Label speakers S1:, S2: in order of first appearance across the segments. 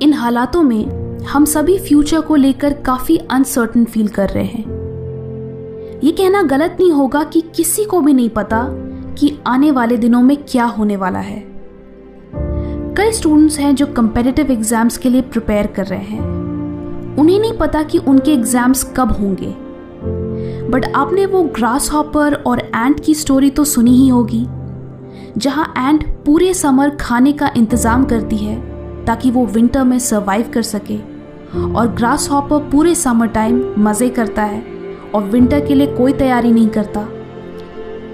S1: इन हालातों में हम सभी फ्यूचर को लेकर काफी अनसर्टेन फील कर रहे हैं। ये कहना गलत नहीं होगा कि किसी को भी नहीं पता कि आने वाले दिनों में क्या होने वाला है। कई स्टूडेंट्स हैं जो कॉम्पिटिटिव एग्जाम्स के लिए प्रिपेयर कर रहे हैं। उन्हें नहीं पता कि उनके एग्जाम्स कब होंगे, बट आपने वो ग्रास हॉपर और एंट की स्टोरी तो सुनी ही होगी, जहां एंट पूरे समर खाने का इंतजाम करती है ताकि वो विंटर में सर्वाइव कर सके, और ग्रास हॉपर पूरे समर टाइम मज़े करता है और विंटर के लिए कोई तैयारी नहीं करता।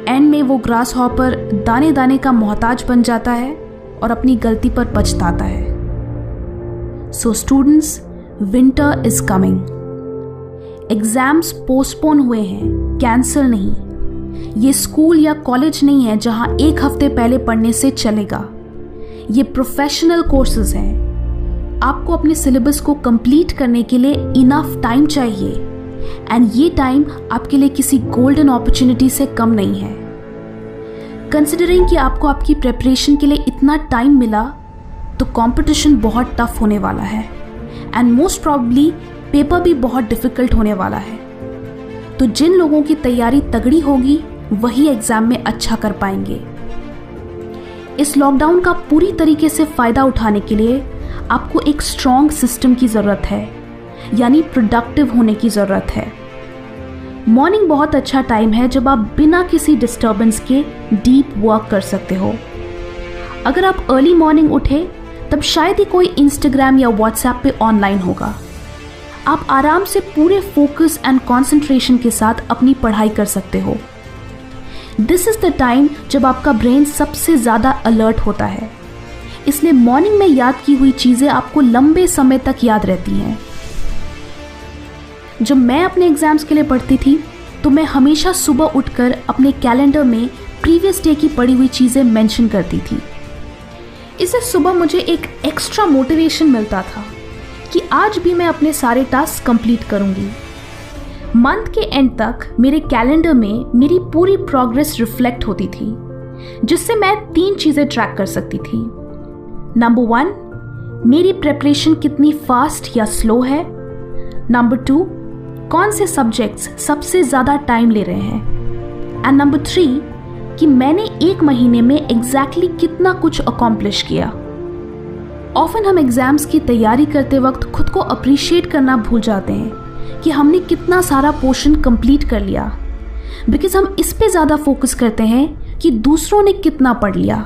S1: एंड में वो ग्रास हॉपर दाने दाने का मोहताज बन जाता है और अपनी गलती पर पछताता है। So students, winter is coming. Exams postpone हुए हैं, कैंसिल नहीं। ये स्कूल या कॉलेज नहीं है जहां एक हफ्ते पहले पढ़ने से चलेगा। ये प्रोफेशनल कोर्सेज हैं। आपको अपने सिलेबस को कंप्लीट करने के लिए इनफ टाइम चाहिए, एंड ये टाइम आपके लिए किसी गोल्डन अपॉर्चुनिटी से कम नहीं है। कंसिडरिंग कि आपको आपकी प्रिपरेशन के लिए इतना टाइम मिला, तो कंपटीशन बहुत टफ होने वाला है, एंड मोस्ट प्रॉब्ली पेपर भी बहुत डिफिकल्ट होने वाला है। तो जिन लोगों की तैयारी तगड़ी होगी वही एग्जाम में अच्छा कर पाएंगे। इस लॉकडाउन का पूरी तरीके से फायदा उठाने के लिए आपको एक स्ट्रॉन्ग सिस्टम की ज़रूरत है, यानी प्रोडक्टिव होने की ज़रूरत है। मॉर्निंग बहुत अच्छा टाइम है जब आप बिना किसी डिस्टर्बेंस के डीप वर्क कर सकते हो। अगर आप अर्ली मॉर्निंग उठे तब शायद ही कोई इंस्टाग्राम या व्हाट्सएप पे ऑनलाइन होगा। आप आराम से पूरे फोकस एंड कंसंट्रेशन के साथ अपनी पढ़ाई कर सकते हो। दिस इज द टाइम जब आपका ब्रेन सबसे ज़्यादा अलर्ट होता है, इसलिए मॉर्निंग में याद की हुई चीज़ें आपको लंबे समय तक याद रहती हैं। जब मैं अपने एग्जाम्स के लिए पढ़ती थी तो मैं हमेशा सुबह उठकर अपने कैलेंडर में प्रीवियस डे की पढ़ी हुई चीज़ें मेंशन करती थी। इससे सुबह मुझे एक एक्स्ट्रा मोटिवेशन मिलता था कि आज भी मैं अपने सारे टास्क कंप्लीट करूंगी। मंथ के एंड तक मेरे कैलेंडर में मेरी पूरी प्रोग्रेस रिफ्लेक्ट होती थी, जिससे मैं 3 चीज़ें ट्रैक कर सकती थी। नंबर 1, मेरी प्रिपरेशन कितनी फास्ट या स्लो है। नंबर 2, कौन से सब्जेक्ट्स सबसे ज़्यादा टाइम ले रहे हैं। एंड नंबर 3, कि मैंने एक महीने में एग्जैक्टली कितना कुछ अकॉम्प्लिश किया। ऑफन हम एग्जाम्स की तैयारी करते वक्त खुद को अप्रिशिएट करना भूल जाते हैं कि हमने कितना सारा पोर्शन कंप्लीट कर लिया, बिकॉज हम इस पे ज़्यादा फोकस करते हैं कि दूसरों ने कितना पढ़ लिया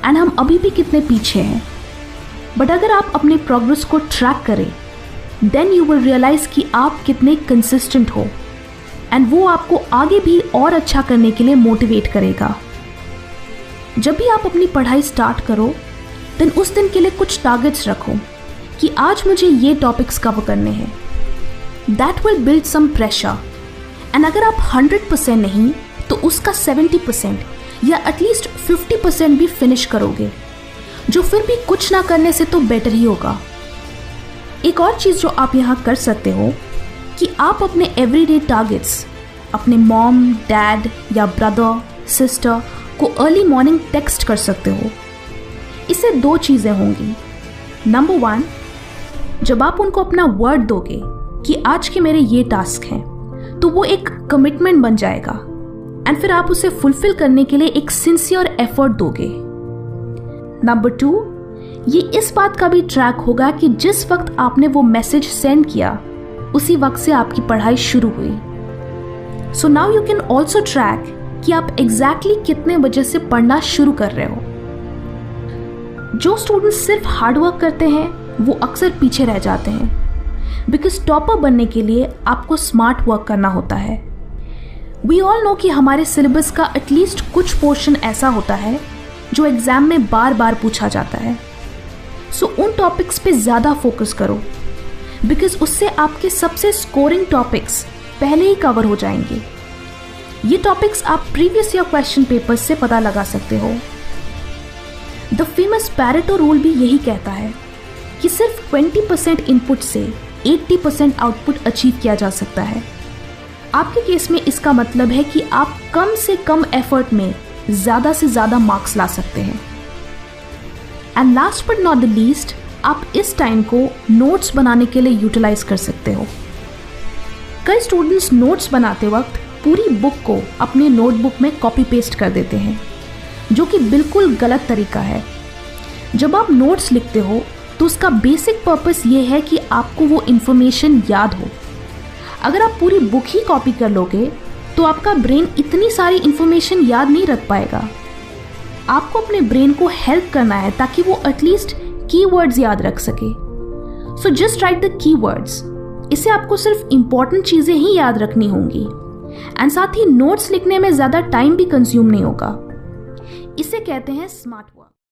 S1: एंड हम अभी भी कितने पीछे हैं। बट अगर आप अपने प्रोग्रेस को ट्रैक करें, देन यू विल रियलाइज कि आप कितने कंसिस्टेंट हो, एंड वो आपको आगे भी और अच्छा करने के लिए मोटिवेट करेगा। जब भी आप अपनी पढ़ाई स्टार्ट करो, देन उस दिन के लिए कुछ टारगेट्स रखो कि आज मुझे ये टॉपिक्स कवर करने हैं। That will build some pressure, and अगर आप 100% नहीं तो उसका 70% या एटलीस्ट 50% भी फिनिश करोगे, जो फिर भी कुछ ना करने से तो बेटर ही होगा। एक और चीज़ जो आप यहाँ कर सकते हो कि आप अपने एवरीडे टारगेट्स अपने मॉम, डैड या ब्रदर, सिस्टर को अर्ली मॉर्निंग टेक्स्ट कर सकते हो। इससे 2 चीज़ें होंगी। नंबर 1, जब आप उनको अपना वर्ड दोगे कि आज के मेरे ये टास्क हैं, तो वो एक कमिटमेंट बन जाएगा, एंड फिर आप उसे फुलफिल करने के लिए एक सिंसियर एफर्ट दोगे। नंबर 2, ये इस बात का भी ट्रैक होगा कि जिस वक्त आपने वो मैसेज सेंड किया उसी वक्त से आपकी पढ़ाई शुरू हुई। So now you can also track कि आप एग्जैक्टली कितने बजे से पढ़ना शुरू कर रहे हो। जो स्टूडेंट्स सिर्फ हार्डवर्क करते हैं वो अक्सर पीछे रह जाते हैं, बिकॉज टॉपर बनने के लिए आपको स्मार्ट वर्क करना होता है। वी ऑल नो कि हमारे सिलेबस का एटलीस्ट कुछ पोर्शन ऐसा होता है जो एग्जाम में बार बार पूछा जाता है। सो उन टॉपिक्स पे ज़्यादा फोकस करो, बिकॉज उससे आपके सबसे स्कोरिंग टॉपिक्स पहले ही कवर हो जाएंगे। ये टॉपिक्स आप प्रीवियस ईयर क्वेश्चन पेपर्स से पता लगा सकते हो। द फेमस पैरेटो रूल भी यही कहता है कि सिर्फ 20% इनपुट से 80% आउटपुट अचीव किया जा सकता है। आपके केस में इसका मतलब है कि आप कम से कम एफर्ट में ज़्यादा से ज़्यादा मार्क्स ला सकते हैं। And last but not the least, आप इस टाइम को नोट्स बनाने के लिए यूटिलाइज कर सकते हो। कई स्टूडेंट्स नोट्स बनाते वक्त पूरी बुक को अपने नोटबुक में कॉपी पेस्ट कर देते हैं, जो कि बिल्कुल गलत तरीका है। जब आप नोट्स लिखते हो तो उसका बेसिक पर्पस ये है कि आपको वो इन्फॉर्मेशन याद हो। अगर आप पूरी बुक ही कॉपी कर लोगे तो आपका ब्रेन इतनी सारी इन्फॉर्मेशन याद नहीं रख पाएगा। आपको अपने ब्रेन को हेल्प करना है ताकि वो एटलीस्ट कीवर्ड्स याद रख सके। So just right the keywords. इससे आपको सिर्फ इंपॉर्टेंट चीज़ें ही याद रखनी होंगी एंड साथ ही नोट्स लिखने में ज़्यादा टाइम भी कंज्यूम नहीं होगा। इसे कहते हैं स्मार्ट वर्क।